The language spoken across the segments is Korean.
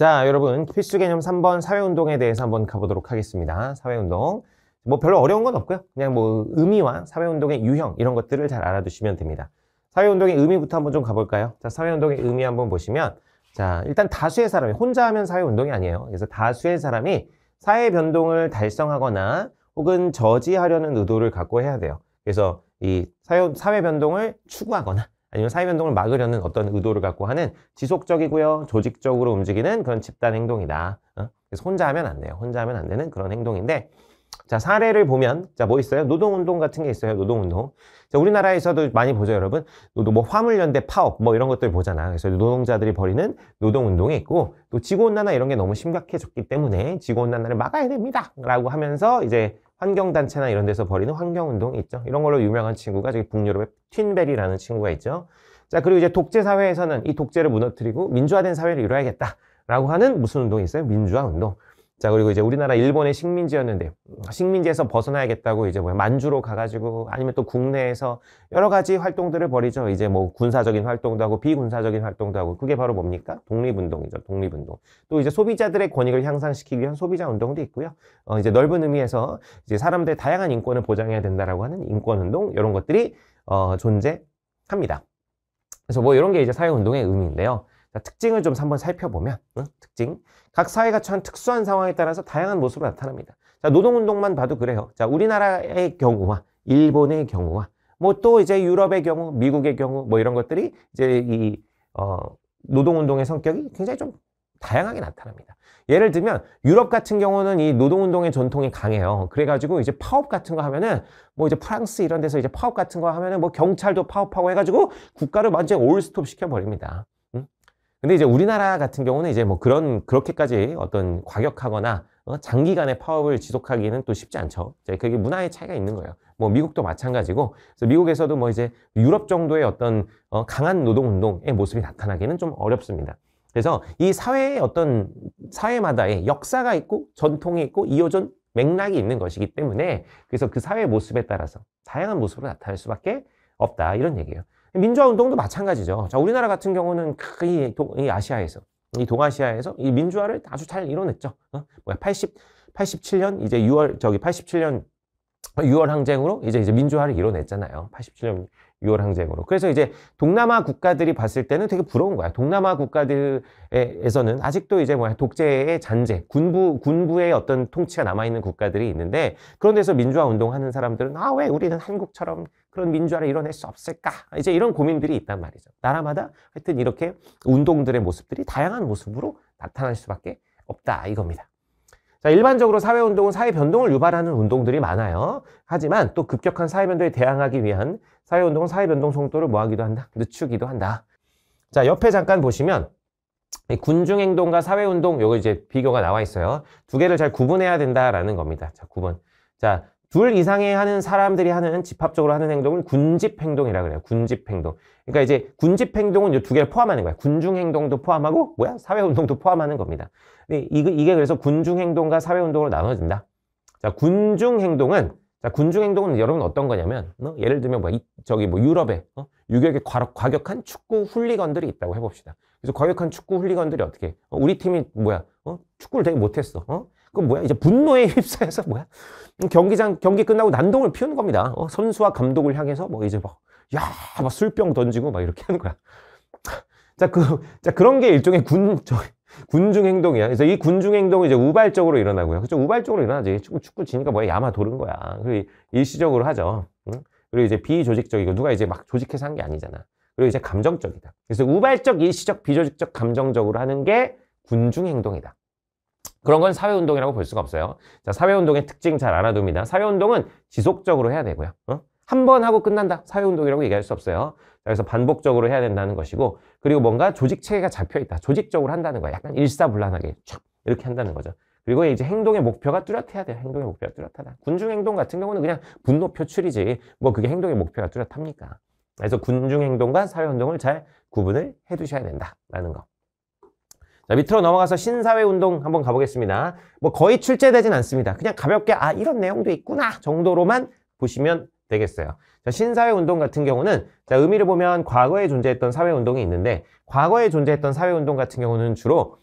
자, 여러분 필수 개념 3번 사회운동에 대해서 한번 가보도록 하겠습니다. 사회운동. 뭐 별로 어려운 건 없고요. 그냥 뭐 의미와 사회운동의 유형 이런 것들을 잘 알아두시면 됩니다. 사회운동의 의미부터 한번 좀 가볼까요? 자, 사회운동의 의미 한번 보시면 자, 일단 다수의 사람이 혼자 하면 사회운동이 아니에요. 그래서 다수의 사람이 사회 변동을 달성하거나 혹은 저지하려는 의도를 갖고 해야 돼요. 그래서 이 사회 변동을 추구하거나 아니면 사회 변동을 막으려는 어떤 의도를 갖고 하는 지속적이고요, 조직적으로 움직이는 그런 집단 행동이다. 그래서 혼자 하면 안 돼요. 혼자 하면 안 되는 그런 행동인데, 자, 사례를 보면, 자, 뭐 있어요? 노동운동 같은 게 있어요. 노동운동. 자, 우리나라에서도 많이 보죠, 여러분. 뭐 화물연대 파업, 뭐 이런 것들 보잖아. 그래서 노동자들이 벌이는 노동운동이 있고, 또 지구온난화 이런 게 너무 심각해졌기 때문에 지구온난화를 막아야 됩니다. 라고 하면서 이제 환경단체나 이런 데서 벌이는 환경운동이 있죠. 이런 걸로 유명한 친구가 저기 북유럽의 튄베리라는 친구가 있죠. 자, 그리고 이제 독재사회에서는 이 독재를 무너뜨리고 민주화된 사회를 이뤄야겠다라고 하는 무슨 운동이 있어요? 민주화운동. 자, 그리고 이제 우리나라 일본의 식민지였는데 식민지에서 벗어나야겠다고 이제 만주로 가가지고 아니면 또 국내에서 여러 가지 활동들을 벌이죠. 이제 뭐 군사적인 활동도 하고 비군사적인 활동도 하고 그게 바로 뭡니까? 독립운동이죠. 독립운동. 또 이제 소비자들의 권익을 향상시키기 위한 소비자 운동도 있고요. 이제 넓은 의미에서 이제 사람들의 다양한 인권을 보장해야 된다라고 하는 인권운동 이런 것들이 존재합니다. 그래서 뭐 이런 게 이제 사회운동의 의미인데요. 자, 특징을 좀 한번 살펴보면 특징. 각 사회가 처한 특수한 상황에 따라서 다양한 모습으로 나타납니다. 자, 노동운동만 봐도 그래요. 자, 우리나라의 경우와 일본의 경우와 뭐 또 이제 유럽의 경우, 미국의 경우 뭐 이런 것들이 이제 노동운동의 성격이 굉장히 좀 다양하게 나타납니다. 예를 들면 유럽 같은 경우는 이 노동운동의 전통이 강해요. 그래가지고 이제 파업 같은 거 하면은 뭐 이제 프랑스 이런 데서 이제 파업 같은 거 하면은 뭐 경찰도 파업하고 해가지고 국가를 완전히 올스톱 시켜버립니다. 근데 이제 우리나라 같은 경우는 이제 뭐 그렇게까지 어떤 과격하거나 장기간의 파업을 지속하기는 또 쉽지 않죠. 이제 그게 문화의 차이가 있는 거예요. 뭐 미국도 마찬가지고, 그래서 미국에서도 뭐 이제 유럽 정도의 어떤 강한 노동운동의 모습이 나타나기는 좀 어렵습니다. 그래서 이 사회의 어떤 사회마다의 역사가 있고 전통이 있고 이어진 맥락이 있는 것이기 때문에 그래서 그 사회의 모습에 따라서 다양한 모습으로 나타날 수밖에 없다 이런 얘기예요. 민주화 운동도 마찬가지죠. 자, 우리나라 같은 경우는 이 아시아에서, 이 동아시아에서 이 민주화를 아주 잘 이뤄냈죠. 87년 이제 87년 6월 항쟁으로 이제 민주화를 이뤄냈잖아요. 87년 6월 항쟁으로. 그래서 이제 동남아 국가들이 봤을 때는 되게 부러운 거야. 동남아 국가들에서는 아직도 이제 독재의 잔재, 군부의 어떤 통치가 남아있는 국가들이 있는데 그런 데서 민주화 운동하는 사람들은 왜 우리는 한국처럼 그런 민주화를 이뤄낼 수 없을까? 이제 이런 고민들이 있단 말이죠. 나라마다 하여튼 이렇게 운동들의 모습들이 다양한 모습으로 나타날 수밖에 없다 이겁니다. 자, 일반적으로 사회운동은 사회 변동을 유발하는 운동들이 많아요. 하지만 또 급격한 사회 변동에 대항하기 위한 사회운동은 사회 변동 속도를 뭐하기도 한다? 늦추기도 한다. 자, 옆에 잠깐 보시면 군중행동과 사회운동 요거 이제 비교가 나와 있어요. 두 개를 잘 구분해야 된다라는 겁니다. 자, 구분. 자, 둘 이상의 하는 사람들이 하는 집합적으로 하는 행동을 군집행동이라고 그래요. 군집행동. 그러니까 이제 군집행동은 이 두 개를 포함하는 거야. 군중행동도 포함하고 사회운동도 포함하는 겁니다. 이게 그래서 군중행동과 사회운동으로 나눠진다. 자, 군중행동은 여러분 어떤 거냐면 예를 들면 유럽에 유격의 과격한 축구 훌리건들이 있다고 해봅시다. 그래서 과격한 축구 훌리건들이 어떻게 해? 우리 팀이 축구를 되게 못했어. 그럼 이제 분노에 휩싸여서 경기 끝나고 난동을 피우는 겁니다. 선수와 감독을 향해서 막 술병 던지고 막 이렇게 하는 거야. 그런 게 일종의 군중행동이야. 그래서 이 군중행동은 이제 우발적으로 일어나고요. 그렇죠? 우발적으로 일어나지. 축구 지니까 야마 도른 거야. 그리고 일시적으로 하죠. 그리고 이제 비조직적이고 누가 이제 막 조직해서 한 게 아니잖아. 그리고 이제 감정적이다. 그래서 우발적, 일시적, 비조직적, 감정적으로 하는 게 군중행동이다. 그런 건 사회운동이라고 볼 수가 없어요. 자, 사회운동의 특징 잘 알아둡니다. 사회운동은 지속적으로 해야 되고요. 한 번 하고 끝난다. 사회운동이라고 얘기할 수 없어요. 그래서 반복적으로 해야 된다는 것이고, 그리고 뭔가 조직체계가 잡혀있다. 조직적으로 한다는 거야. 약간 일사불란하게 촥 이렇게 한다는 거죠. 그리고 이제 행동의 목표가 뚜렷해야 돼요. 행동의 목표가 뚜렷하다. 군중행동 같은 경우는 그냥 분노 표출이지 그게 행동의 목표가 뚜렷합니까? 그래서 군중행동과 사회운동을 잘 구분을 해두셔야 된다라는 거. 자, 밑으로 넘어가서 신사회운동 한번 가보겠습니다. 거의 출제되진 않습니다. 그냥 가볍게 이런 내용도 있구나 정도로만 보시면 되겠어요. 자, 신사회운동 같은 경우는 자, 의미를 보면 과거에 존재했던 사회운동이 있는데 과거에 존재했던 사회운동 같은 경우는 주로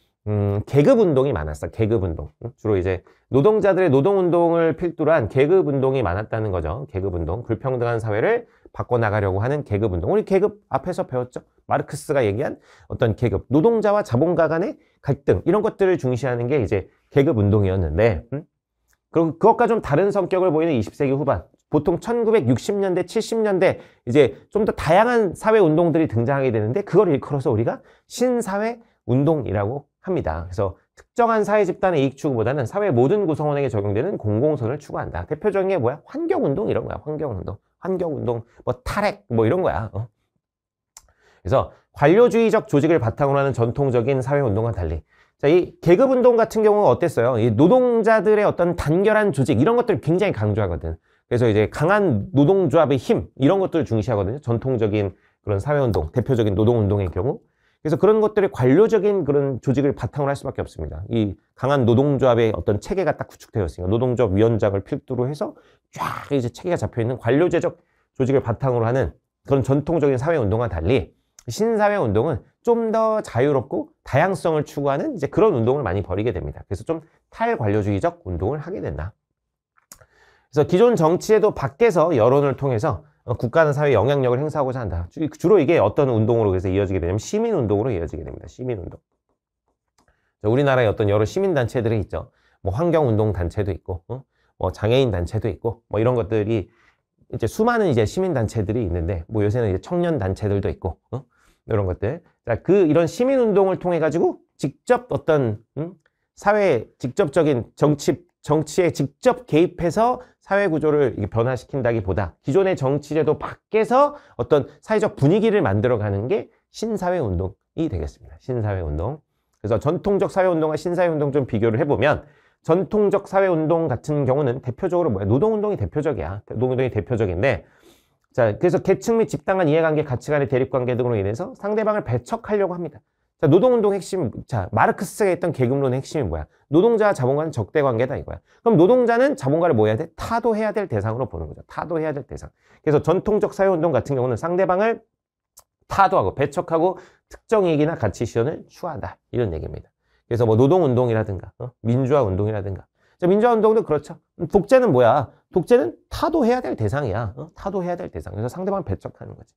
계급 운동이 많았어. 계급 운동. 주로 이제 노동자들의 노동 운동을 필두로 한 계급 운동이 많았다는 거죠. 계급 운동. 불평등한 사회를 바꿔나가려고 하는 계급 운동. 우리 계급 앞에서 배웠죠. 마르크스가 얘기한 어떤 계급, 노동자와 자본가 간의 갈등, 이런 것들을 중시하는 게 이제 계급 운동이었는데, 그리고 그것과 좀 다른 성격을 보이는 20세기 후반, 보통 1960년대, 70년대 이제 좀 더 다양한 사회 운동들이 등장하게 되는데, 그걸 일컬어서 우리가 신사회 운동이라고 합니다. 그래서 특정한 사회 집단의 이익 추구보다는 사회 모든 구성원에게 적용되는 공공선을 추구한다. 대표적인 게 뭐야? 환경운동 이런 거야. 환경운동. 환경운동, 뭐 탈핵, 뭐 이런 거야. 그래서 관료주의적 조직을 바탕으로 하는 전통적인 사회운동과 달리, 자, 이 계급운동 같은 경우가 어땠어요? 이 노동자들의 어떤 단결한 조직, 이런 것들을 굉장히 강조하거든. 그래서 이제 강한 노동조합의 힘, 이런 것들을 중시하거든요. 전통적인 그런 사회운동, 대표적인 노동운동의 경우. 그래서 그런 것들이 관료적인 그런 조직을 바탕으로 할 수밖에 없습니다. 이 강한 노동조합의 어떤 체계가 딱 구축되어 있으니까 노동조합 위원장을 필두로 해서 쫙 이제 체계가 잡혀 있는 관료제적 조직을 바탕으로 하는 그런 전통적인 사회운동과 달리 신사회운동은 좀 더 자유롭고 다양성을 추구하는 이제 그런 운동을 많이 벌이게 됩니다. 그래서 좀 탈관료주의적 운동을 하게 된다. 그래서 기존 정치제도 밖에서 여론을 통해서 국가는 사회에 영향력을 행사하고자 한다. 주로 이게 어떤 운동으로 그래서 이어지게 되냐면 시민운동으로 이어지게 됩니다. 시민운동. 우리나라에 어떤 여러 시민단체들이 있죠. 뭐 환경운동 단체도 있고, 뭐 장애인 단체도 있고, 뭐 이런 것들이 이제 수많은 이제 시민단체들이 있는데, 뭐 요새는 이제 청년단체들도 있고, 이런 것들. 자, 이런 시민운동을 통해가지고 직접 어떤, 사회 직접적인 정치에 직접 개입해서 사회 구조를 변화시킨다기보다 기존의 정치제도 밖에서 어떤 사회적 분위기를 만들어가는 게 신사회운동이 되겠습니다. 신사회운동. 그래서 전통적 사회운동과 신사회운동 좀 비교를 해보면 전통적 사회운동 같은 경우는 대표적으로 뭐야? 노동운동이 대표적이야. 노동운동이 대표적인데, 자, 그래서 계층 및 집단 간 이해관계, 가치관의 대립관계 등으로 인해서 상대방을 배척하려고 합니다. 자, 노동운동 핵심, 자, 마르크스가 했던 계급론의 핵심이 뭐야? 노동자와 자본가는 적대관계다 이거야. 그럼 노동자는 자본가를 뭐 해야 돼? 타도해야 될 대상으로 보는 거죠. 타도해야 될 대상. 그래서 전통적 사회운동 같은 경우는 상대방을 타도하고 배척하고 특정 이익이나 가치 실현을 추구한다. 이런 얘기입니다. 그래서 뭐 노동운동이라든가, 민주화운동이라든가. 자, 민주화운동도 그렇죠. 독재는 뭐야? 독재는 타도해야 될 대상이야. 타도해야 될 대상. 그래서 상대방을 배척하는 거지.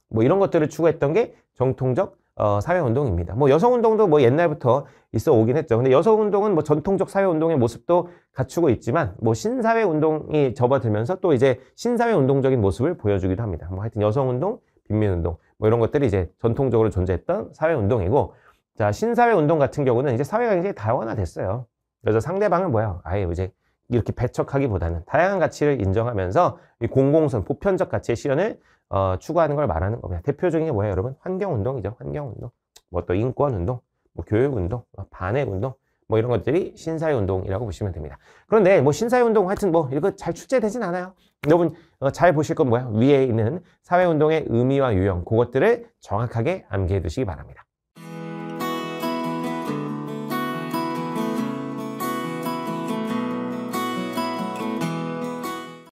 뭐 이런 것들을 추구했던 게 정통적 사회운동입니다. 뭐 여성운동도 뭐 옛날부터 있어 오긴 했죠. 근데 여성운동은 뭐 전통적 사회운동의 모습도 갖추고 있지만 뭐 신사회운동이 접어들면서 또 이제 신사회운동적인 모습을 보여주기도 합니다. 뭐 하여튼 여성운동, 빈민운동 뭐 이런 것들이 이제 전통적으로 존재했던 사회운동이고, 자, 신사회운동 같은 경우는 이제 사회가 굉장히 다원화됐어요. 그래서 상대방은 뭐야? 아예 이제 이렇게 배척하기보다는 다양한 가치를 인정하면서 이 공공선, 보편적 가치의 실현을 추구하는 걸 말하는 겁니다. 대표적인 게 뭐예요, 여러분? 환경운동이죠. 환경운동. 뭐 또 인권운동, 뭐 교육운동, 반핵운동, 뭐 이런 것들이 신사회운동이라고 보시면 됩니다. 그런데 뭐 신사회운동 하여튼 뭐 이거 잘 출제되진 않아요. 여러분 잘 보실 건 뭐야? 위에 있는 사회운동의 의미와 유형, 그것들을 정확하게 암기해 두시기 바랍니다.